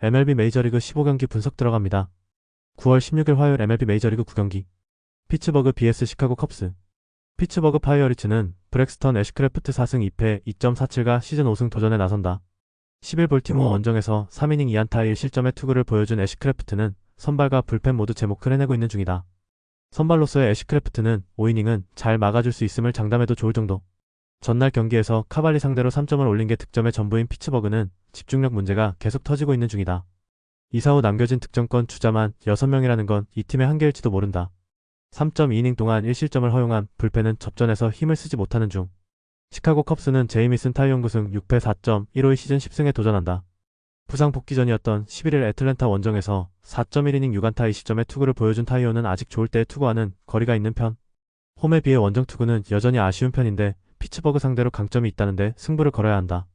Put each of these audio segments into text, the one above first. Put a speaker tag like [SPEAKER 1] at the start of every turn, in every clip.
[SPEAKER 1] MLB 메이저리그 15경기 분석 들어갑니다. 9월 16일 화요일 MLB 메이저리그 9경기. 피츠버그 vs 시카고 컵스. 피츠버그 파이어리츠는 브렉스턴 애쉬크래프트 4승 2패 2.47가 시즌 5승 도전에 나선다. 10일 볼티모어 원정에서 3이닝 2안타 1실점의 투구를 보여준 애쉬크래프트는 선발과 불펜 모두 제몫을 해내고 있는 중이다. 선발로서의 애쉬크래프트는 5이닝은 잘 막아줄 수 있음을 장담해도 좋을 정도. 전날 경기에서 카발리 상대로 3점을 올린 게 득점의 전부인 피츠버그는 집중력 문제가 계속 터지고 있는 중이다. 이사 후 남겨진 득점권 주자만 6명이라는 건 이 팀의 한계일지도 모른다. 3.2이닝 동안 1실점을 허용한 불펜은 접전에서 힘을 쓰지 못하는 중. 시카고 컵스는 제이미슨 타이온 9승 6패 4.15의 시즌 10승에 도전한다. 부상 복귀 전이었던 11일 애틀랜타 원정에서 4.1이닝 6안타 2실점의 투구를 보여준 타이온은 아직 좋을 때의 투구와는 거리가 있는 편. 홈에 비해 원정 투구는 여전히 아쉬운 편인데 피츠버그 상대로 강점이 있다는데 승부를 걸어야 한다.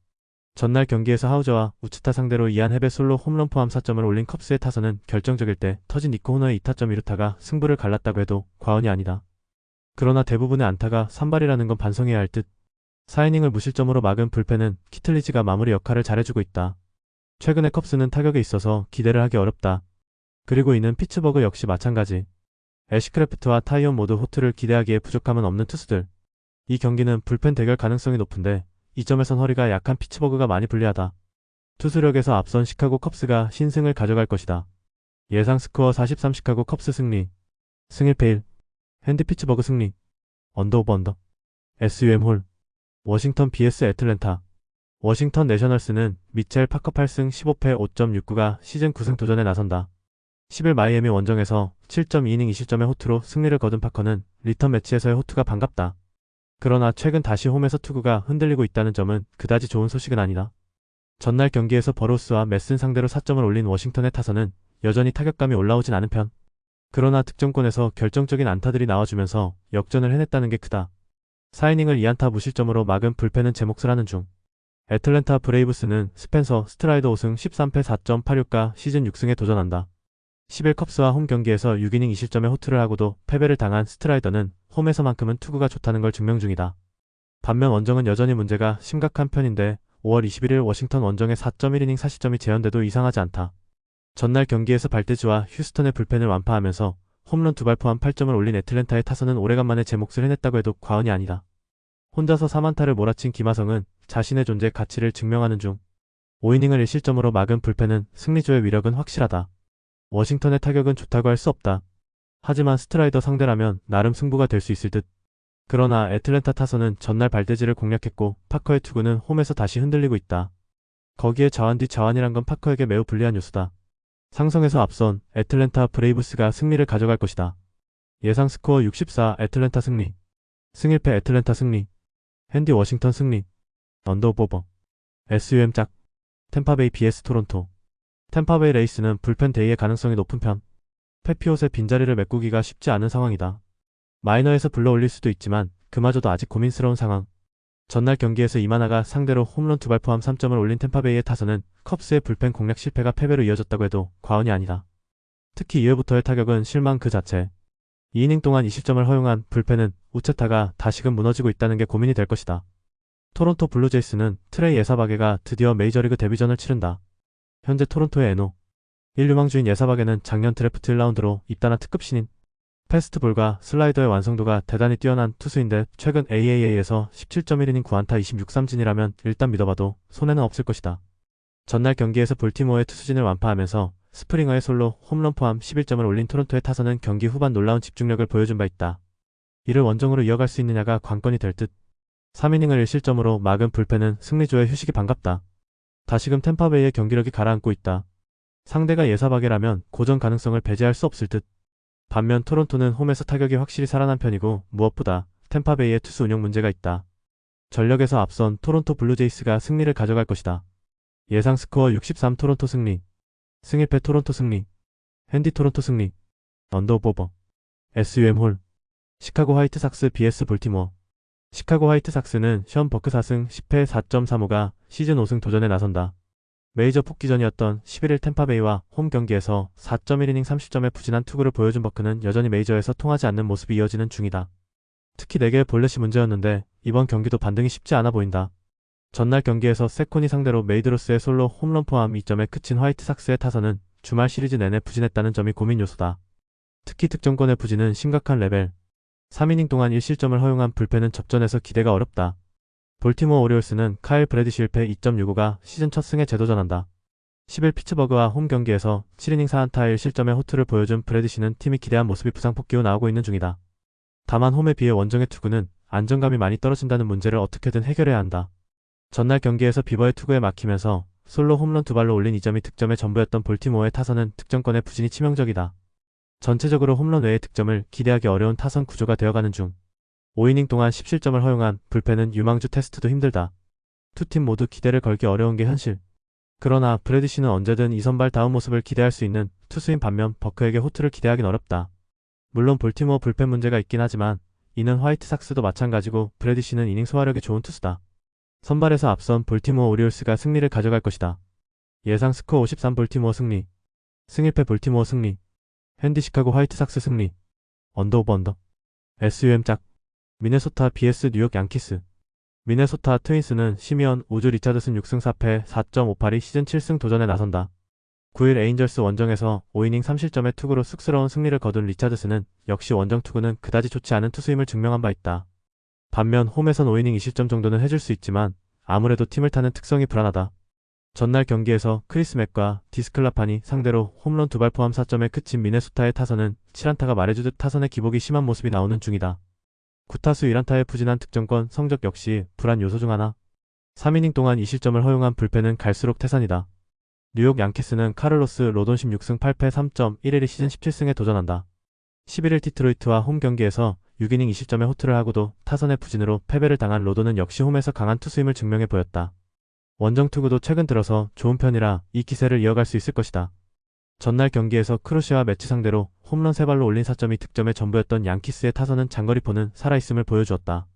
[SPEAKER 1] 전날 경기에서 하우저와 우츠타 상대로 이안 헤베 솔로 홈런 포함 4점을 올린 컵스의 타선은 결정적일 때 터진 니코 호너의 2타점 2루타가 승부를 갈랐다고 해도 과언이 아니다. 그러나 대부분의 안타가 산발이라는 건 반성해야 할 듯. 4이닝을 무실점으로 막은 불펜은 키틀리지가 마무리 역할을 잘해주고 있다. 최근에 컵스는 타격에 있어서 기대를 하기 어렵다. 그리고 이는 피츠버그 역시 마찬가지. 애쉬크래프트와 타이온 모두 호투를 기대하기에 부족함은 없는 투수들. 이 경기는 불펜 대결 가능성이 높은데 이 점에선 허리가 약한 피츠버그가 많이 불리하다. 투수력에서 앞선 시카고 컵스가 신승을 가져갈 것이다. 예상 스코어 43 시카고 컵스 승리. 승 1패 1. 핸디 피츠버그 승리. 언더 오버 언더. SUM 홀. 워싱턴 vs 애틀랜타. 워싱턴 내셔널스는 미첼 파커 8승 15패 5.69가 시즌 9승 도전에 나선다. 10일 마이애미 원정에서 7.2이닝 2실점의 호투로 승리를 거둔 파커는 리턴 매치에서의 호투가 반갑다. 그러나 최근 다시 홈에서 투구가 흔들리고 있다는 점은 그다지 좋은 소식은 아니다. 전날 경기에서 버로스와 메슨 상대로 4점을 올린 워싱턴의 타선은 여전히 타격감이 올라오진 않은 편. 그러나 득점권에서 결정적인 안타들이 나와주면서 역전을 해냈다는 게 크다. 4이닝을 2안타 무실점으로 막은 불펜은 제 몫을 하는 중. 애틀랜타 브레이브스는 스펜서 스트라이더 5승 13패 4.86가 시즌 6승에 도전한다. 10일 컵스와 홈 경기에서 6이닝 2실점의 호투를 하고도 패배를 당한 스트라이더는 홈에서만큼은 투구가 좋다는 걸 증명 중이다. 반면 원정은 여전히 문제가 심각한 편인데 5월 21일 워싱턴 원정의 4.1이닝 4실점이 재현돼도 이상하지 않다. 전날 경기에서 발대주와 휴스턴의 불펜을 완파하면서 홈런 2발 포함 8점을 올린 애틀랜타의 타선은 오래간만에 제 몫을 해냈다고 해도 과언이 아니다. 혼자서 3안타를 몰아친 김하성은 자신의 존재 가치를 증명하는 중. 5이닝을 1실점으로 막은 불펜은 승리조의 위력은 확실하다. 워싱턴의 타격은 좋다고 할 수 없다. 하지만 스트라이더 상대라면 나름 승부가 될 수 있을 듯. 그러나 애틀랜타 타선은 전날 발대지를 공략했고 파커의 투구는 홈에서 다시 흔들리고 있다. 거기에 자완 뒤 자완이란 건 파커에게 매우 불리한 요소다. 상성에서 앞선 애틀랜타 브레이브스가 승리를 가져갈 것이다. 예상 스코어 64 애틀랜타 승리. 승 1패 애틀랜타 승리. 핸디 워싱턴 승리. 언더 오버. SUM 짝. 템파베이 vs 토론토. 템파베이 레이스는 불펜 대위의 가능성이 높은 편. 페피옷의 빈자리를 메꾸기가 쉽지 않은 상황이다. 마이너에서 불러올릴 수도 있지만 그마저도 아직 고민스러운 상황. 전날 경기에서 이마나가 상대로 홈런 2발 포함 3점을 올린 템파베이의 타선은 컵스의 불펜 공략 실패가 패배로 이어졌다고 해도 과언이 아니다. 특히 2회부터의 타격은 실망 그 자체. 2이닝 동안 20점을 허용한 불펜은 우체타가 다시금 무너지고 있다는 게 고민이 될 것이다. 토론토 블루제이스는 트레이 예사바게가 드디어 메이저리그 데뷔전을 치른다. 현재 토론토의 NO 1유망주인 예사바게는 작년 드래프트 1라운드로 입단한 특급 신인. 패스트볼과 슬라이더의 완성도가 대단히 뛰어난 투수인데 최근 AAA에서 17.1이닝 9안타 26삼진이라면 일단 믿어봐도 손해는 없을 것이다. 전날 경기에서 볼티모어의 투수진을 완파하면서 스프링어의 솔로 홈런 포함 11점을 올린 토론토의 타선은 경기 후반 놀라운 집중력을 보여준 바 있다. 이를 원정으로 이어갈 수 있느냐가 관건이 될 듯. 3이닝을 1실점으로 막은 불펜은 승리조의 휴식이 반갑다. 다시금 템파베이의 경기력이 가라앉고 있다. 상대가 예사바게라면 고전 가능성을 배제할 수 없을 듯. 반면 토론토는 홈에서 타격이 확실히 살아난 편이고 무엇보다 템파베이의 투수 운영 문제가 있다. 전력에서 앞선 토론토 블루제이스가 승리를 가져갈 것이다. 예상 스코어 63 토론토 승리. 승 1패 토론토 승리. 핸디 토론토 승리. 언더 오버. SUM 홀. 시카고 화이트삭스 vs 볼티모어. 시카고 화이트삭스는 션 버크 4승 10패 4.35가 시즌 5승 도전에 나선다. 메이저 복귀전이었던 11일 템파베이와 홈 경기에서 4.1이닝 30점의 부진한 투구를 보여준 버크는 여전히 메이저에서 통하지 않는 모습이 이어지는 중이다. 특히 4개의 볼넷이 문제였는데 이번 경기도 반등이 쉽지 않아 보인다. 전날 경기에서 세콘이 상대로 메이드로스의 솔로 홈런 포함 2점에 그친 화이트삭스의 타선은 주말 시리즈 내내 부진했다는 점이 고민 요소다. 특히 득점권의 부진은 심각한 레벨. 3이닝 동안 1실점을 허용한 불펜은 접전에서 기대가 어렵다. 볼티모어 오리올스는 카일 브래디쉬 1패 2.65가 시즌 첫 승에 재도전한다. 10일 피츠버그와 홈 경기에서 7이닝 4안타 1실점의 호투를 보여준 브래디쉬는 팀이 기대한 모습이 부상 폭기후 나오고 있는 중이다. 다만 홈에 비해 원정의 투구는 안정감이 많이 떨어진다는 문제를 어떻게든 해결해야 한다. 전날 경기에서 비버의 투구에 막히면서 솔로 홈런 2발로 올린 2점이 득점의 전부였던 볼티모어의 타선은 득점권의 부진이 치명적이다. 전체적으로 홈런 외의 득점을 기대하기 어려운 타선 구조가 되어가는 중 5이닝 동안 10실점을 허용한 불펜은 유망주 테스트도 힘들다. 두 팀 모두 기대를 걸기 어려운 게 현실. 그러나 브래디쉬는 언제든 이 선발 다운 모습을 기대할 수 있는 투수인 반면 버크에게 호투를 기대하긴 어렵다. 물론 볼티모어 불펜 문제가 있긴 하지만 이는 화이트삭스도 마찬가지고 브래디쉬는 이닝 소화력이 좋은 투수다. 선발에서 앞선 볼티모어 오리올스가 승리를 가져갈 것이다. 예상 스코어 53 볼티모어 승리. 승1패 볼티모어 승리. 핸디 시카고 화이트삭스 승리. 언더 오버 언더. SUM 짝. 미네소타 vs 뉴욕 양키스. 미네소타 트윈스는 시미언 우주 리차드슨 6승 4패 4.58이 시즌 7승 도전에 나선다. 9일 에인절스 원정에서 5이닝 3실점의 투구로 쑥스러운 승리를 거둔 리차드슨은 역시 원정 투구는 그다지 좋지 않은 투수임을 증명한 바 있다. 반면 홈에선 5이닝 2실점 정도는 해줄 수 있지만 아무래도 팀을 타는 특성이 불안하다. 전날 경기에서 크리스 맥과 디스클라판이 상대로 홈런 2발 포함 4점에 그친 미네소타의 타선은 7안타가 말해주듯 타선의 기복이 심한 모습이 나오는 중이다. 9타수 1안타의 부진한 득점권 성적 역시 불안 요소 중 하나. 3이닝 동안 2실점을 허용한 불펜은 갈수록 태산이다. 뉴욕 양키스는 카를로스 로돈 16승 8패 3.11이 시즌 17승에 도전한다. 11일 디트로이트와 홈 경기에서 6이닝 2실점의 호투를 하고도 타선의 부진으로 패배를 당한 로돈은 역시 홈에서 강한 투수임을 증명해 보였다. 원정 투구도 최근 들어서 좋은 편이라 이 기세를 이어갈 수 있을 것이다. 전날 경기에서 크루시와 매치 상대로 홈런 3발로 올린 4점이 득점의 전부였던 양키스의 타선은 장거리포는 살아있음을 보여주었다.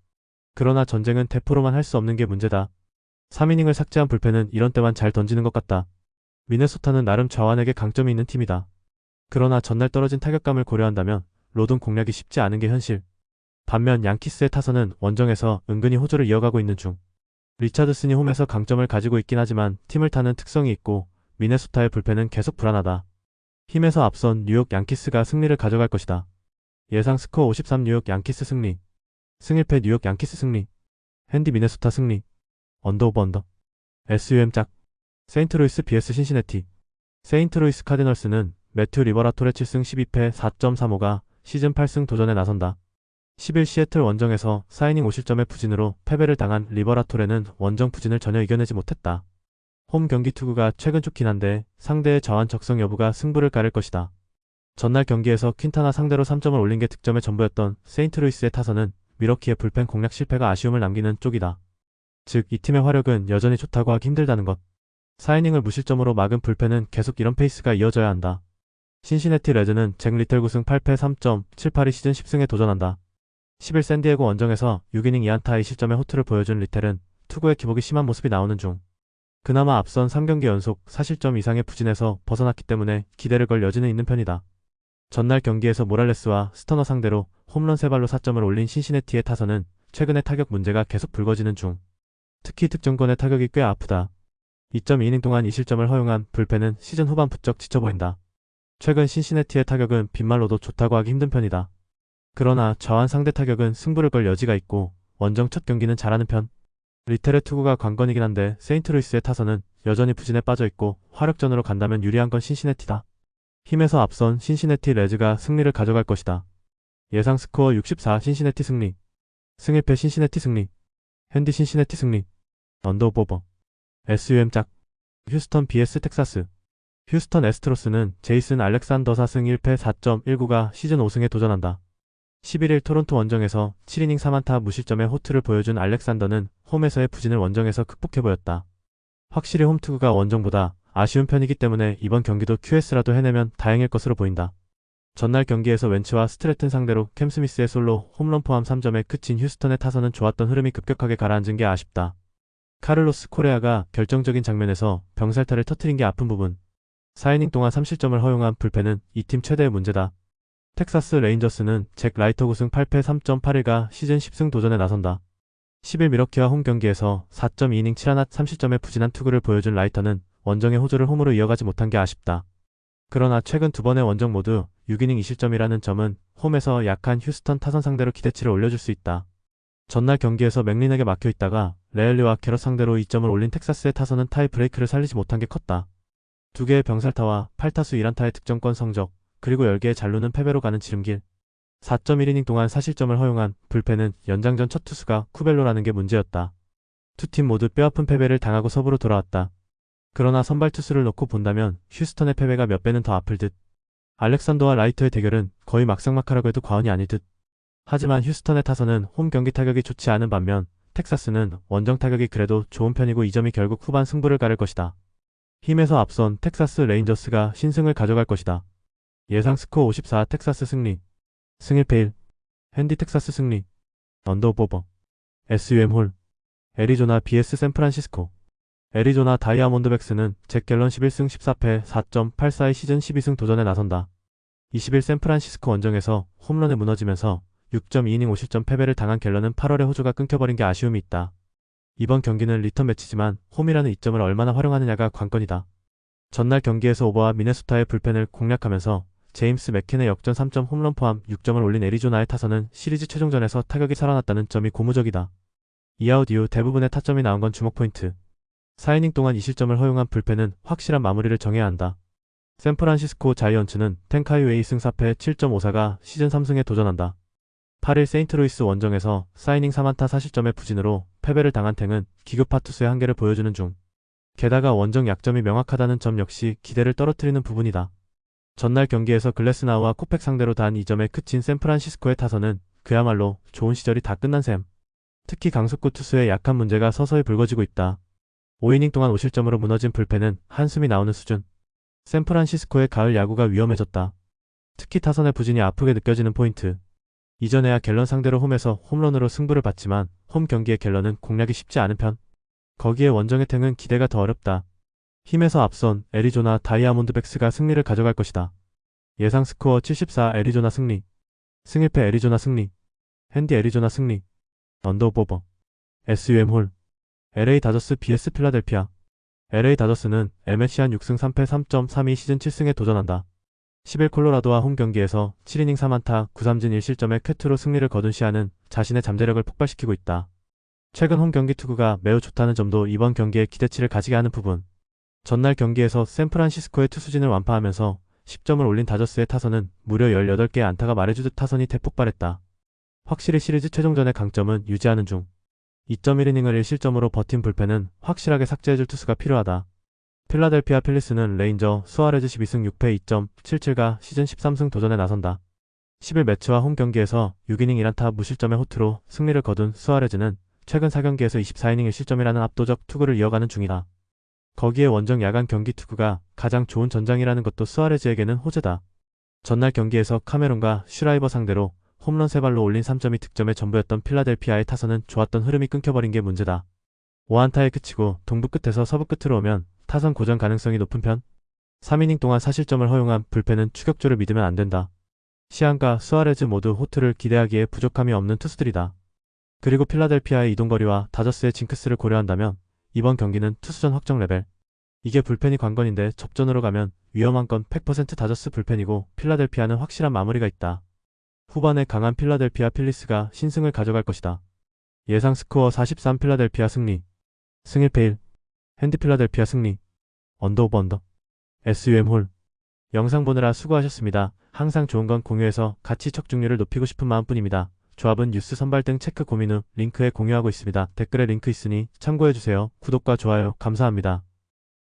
[SPEAKER 1] 그러나 전쟁은 대포로만 할 수 없는 게 문제다. 3이닝을 삭제한 불펜은 이런 때만 잘 던지는 것 같다. 미네소타는 나름 좌완에게 강점이 있는 팀이다. 그러나 전날 떨어진 타격감을 고려한다면 로돈 공략이 쉽지 않은 게 현실. 반면 양키스의 타선은 원정에서 은근히 호조를 이어가고 있는 중. 리차드슨이 홈에서 강점을 가지고 있긴 하지만 팀을 타는 특성이 있고 미네소타의 불펜은 계속 불안하다. 힘에서 앞선 뉴욕 양키스가 승리를 가져갈 것이다. 예상 스코어 53 뉴욕 양키스 승리. 승1패 뉴욕 양키스 승리. 핸디 미네소타 승리. 언더 오버 언더. SUM 짝. 세인트루이스 vs 신시내티. 세인트루이스 카디널스는 매튜 리버라토레 7승 12패 4.35가 시즌 8승 도전에 나선다. 10일 시애틀 원정에서 4이닝 5실점의 부진으로 패배를 당한 리버라토레는 원정 부진을 전혀 이겨내지 못했다. 홈 경기 투구가 최근 좋긴 한데 상대의 저한 적성 여부가 승부를 가릴 것이다. 전날 경기에서 퀸타나 상대로 3점을 올린 게 득점의 전부였던 세인트루이스의 타선은 미러키의 불펜 공략 실패가 아쉬움을 남기는 쪽이다. 즉 이 팀의 화력은 여전히 좋다고 하기 힘들다는 것. 4이닝을 무실점으로 막은 불펜은 계속 이런 페이스가 이어져야 한다. 신시내티 레즈는 잭 리틀 9승 8패 3.78이 시즌 10승에 도전한다. 10일 샌디에고 원정에서 6이닝 2안타 2실점의 호투를 보여준 리텔은 투구의 기복이 심한 모습이 나오는 중. 그나마 앞선 3경기 연속 4실점 이상의 부진에서 벗어났기 때문에 기대를 걸 여지는 있는 편이다. 전날 경기에서 모랄레스와 스터너 상대로 홈런 3발로 4점을 올린 신시내티의 타선은 최근의 타격 문제가 계속 불거지는 중. 특히 득점권의 타격이 꽤 아프다. 2.2이닝 동안 2실점을 허용한 불펜은 시즌 후반 부쩍 지쳐 보인다. 최근 신시내티의 타격은 빈말로도 좋다고 하기 힘든 편이다. 그러나 저한 상대 타격은 승부를 걸 여지가 있고 원정 첫 경기는 잘하는 편. 리텔의 투구가 관건이긴 한데 세인트루이스의 타선은 여전히 부진에 빠져있고 화력전으로 간다면 유리한 건 신시내티다. 힘에서 앞선 신시내티 레즈가 승리를 가져갈 것이다. 예상 스코어 64 신시내티 승리. 승1패 신시내티 승리. 핸디 신시내티 승리. 언더 오버. SUM 짝. 휴스턴 vs 텍사스. 휴스턴 애스트로스는 제이슨 알렉산더 4승 1패 4.19가 시즌 5승에 도전한다. 11일 토론토 원정에서 7이닝 3안타 무실점의 호투를 보여준 알렉산더는 홈에서의 부진을 원정에서 극복해 보였다. 확실히 홈투구가 원정보다 아쉬운 편이기 때문에 이번 경기도 QS라도 해내면 다행일 것으로 보인다. 전날 경기에서 웬츠와 스트레튼 상대로 캠 스미스의 솔로 홈런 포함 3점에 그친 휴스턴의 타선은 좋았던 흐름이 급격하게 가라앉은 게 아쉽다. 카를로스 코레아가 결정적인 장면에서 병살타를 터뜨린 게 아픈 부분. 4이닝 동안 3실점을 허용한 불펜은 이 팀 최대의 문제다. 텍사스 레인저스는 잭 라이터 9승 8패 3.81가 시즌 10승 도전에 나선다. 11 밀워키와 홈 경기에서 4.2이닝 7안타 30점의 부진한 투구를 보여준 라이터는 원정의 호조를 홈으로 이어가지 못한 게 아쉽다. 그러나 최근 두 번의 원정 모두 6이닝 2실점이라는 점은 홈에서 약한 휴스턴 타선 상대로 기대치를 올려줄 수 있다. 전날 경기에서 맥린에게 막혀있다가 레일리와 캐럿 상대로 2점을 올린 텍사스의 타선은 타이 브레이크를 살리지 못한 게 컸다. 두 개의 병살타와 8타수 1안타의 득점권 성적, 그리고 10개의 잘루는 패배로 가는 지름길. 4.1이닝 동안 사실점을 허용한 불펜은 연장전 첫 투수가 쿠벨로라는 게 문제였다. 두 팀 모두 뼈아픈 패배를 당하고 서부로 돌아왔다. 그러나 선발 투수를 놓고 본다면 휴스턴의 패배가 몇 배는 더 아플 듯. 알렉산더와 라이터의 대결은 거의 막상막하라고 해도 과언이 아닐 듯. 하지만 휴스턴의 타선은 홈 경기 타격이 좋지 않은 반면 텍사스는 원정 타격이 그래도 좋은 편이고 이 점이 결국 후반 승부를 가를 것이다. 힘에서 앞선 텍사스 레인저스가 신승을 가져갈 것이다. 예상 스코어 54 텍사스 승리. 승 1패 1. 핸디 텍사스 승리. 언더오버. SUM 홀. 애리조나 vs 샌프란시스코. 애리조나 다이아몬드백스는 잭 갤런 11승 14패 4.84의 시즌 12승 도전에 나선다. 20일 샌프란시스코 원정에서 홈런에 무너지면서 6.2이닝 5실점 패배를 당한 갤런은 8월에 호주가 끊겨버린 게 아쉬움이 있다. 이번 경기는 리턴 매치지만 홈이라는 이점을 얼마나 활용하느냐가 관건이다. 전날 경기에서 오버와 미네소타의 불펜을 공략하면서 제임스 맥켄의 역전 3점 홈런 포함 6점을 올린 애리조나의 타선은 시리즈 최종전에서 타격이 살아났다는 점이 고무적이다. 이아웃 이후 대부분의 타점이 나온 건 주목 포인트. 4이닝 동안 2실점을 허용한 불펜은 확실한 마무리를 정해야 한다. 샌프란시스코 자이언츠는 텐카이 웨이 승 4패 7.54가 시즌 3승에 도전한다. 8일 세인트루이스 원정에서 4이닝 3안타 4실점의 부진으로 패배를 당한 탱은 기급파 투수의 한계를 보여주는 중. 게다가 원정 약점이 명확하다는 점 역시 기대를 떨어뜨리는 부분이다. 전날 경기에서 글래스나우와 코펙 상대로 단 2점에 그친 샌프란시스코의 타선은 그야말로 좋은 시절이 다 끝난 셈. 특히 강속구 투수의 약한 문제가 서서히 불거지고 있다. 5이닝 동안 5실점으로 무너진 불펜은 한숨이 나오는 수준. 샌프란시스코의 가을 야구가 위험해졌다. 특히 타선의 부진이 아프게 느껴지는 포인트. 이전에야 갤런 상대로 홈에서 홈런으로 승부를 봤지만 홈 경기의 갤런은 공략이 쉽지 않은 편. 거기에 원정의 탱은 기대가 더 어렵다. 힘에서 앞선 애리조나 다이아몬드백스가 승리를 가져갈 것이다. 예상 스코어 74 애리조나 승리. 승 1패 애리조나 승리. 핸디 애리조나 승리. 언더오버. SUM 홀. LA 다저스 vs 필라델피아. LA 다저스는 MSC한 6승 3패 3.32 시즌 7승에 도전한다. 10일 콜로라도와 홈 경기에서 7이닝 3안타 9삼진 1실점의 쾌투로 승리를 거둔 시아는 자신의 잠재력을 폭발시키고 있다. 최근 홈 경기 투구가 매우 좋다는 점도 이번 경기에 기대치를 가지게 하는 부분. 전날 경기에서 샌프란시스코의 투수진을 완파하면서 10점을 올린 다저스의 타선은 무려 18개의 안타가 말해주듯 타선이 대폭발했다. 확실히 시리즈 최종전의 강점은 유지하는 중. 2.1이닝을 1실점으로 버틴 불펜은 확실하게 삭제해줄 투수가 필요하다. 필라델피아 필리스는 레인저 수아레즈 12승 6패 2.77가 시즌 13승 도전에 나선다. 10일 매치와 홈 경기에서 6이닝 1안타 무실점의 호투로 승리를 거둔 수아레즈는 최근 4경기에서 24이닝 1실점이라는 압도적 투구를 이어가는 중이다. 거기에 원정 야간 경기 투구가 가장 좋은 전장이라는 것도 수아레즈에게는 호재다. 전날 경기에서 카메론과 슈라이버 상대로 홈런 3발로 올린 3점이 득점의 전부였던 필라델피아의 타선은 좋았던 흐름이 끊겨버린 게 문제다. 5안타에 그치고 동부 끝에서 서부 끝으로 오면 타선 고전 가능성이 높은 편. 3이닝 동안 사실점을 허용한 불펜은 추격조를 믿으면 안 된다. 시안과 수아레즈 모두 호투를 기대하기에 부족함이 없는 투수들이다. 그리고 필라델피아의 이동거리와 다저스의 징크스를 고려한다면 이번 경기는 투수전 확정 레벨. 이게 불펜이 관건인데 접전으로 가면 위험한 건 100% 다저스 불펜이고 필라델피아는 확실한 마무리가 있다. 후반에 강한 필라델피아 필리스가 신승을 가져갈 것이다. 예상 스코어 43 필라델피아 승리. 승 1패 1. 핸디 필라델피아 승리. 언더오버 언더. SUM 홀. 영상 보느라 수고하셨습니다. 항상 좋은 건 공유해서 가치 척중률을 높이고 싶은 마음뿐입니다. 조합은 뉴스 선발 등 체크 고민 후 링크에 공유하고 있습니다. 댓글에 링크 있으니 참고해주세요. 구독과 좋아요 감사합니다.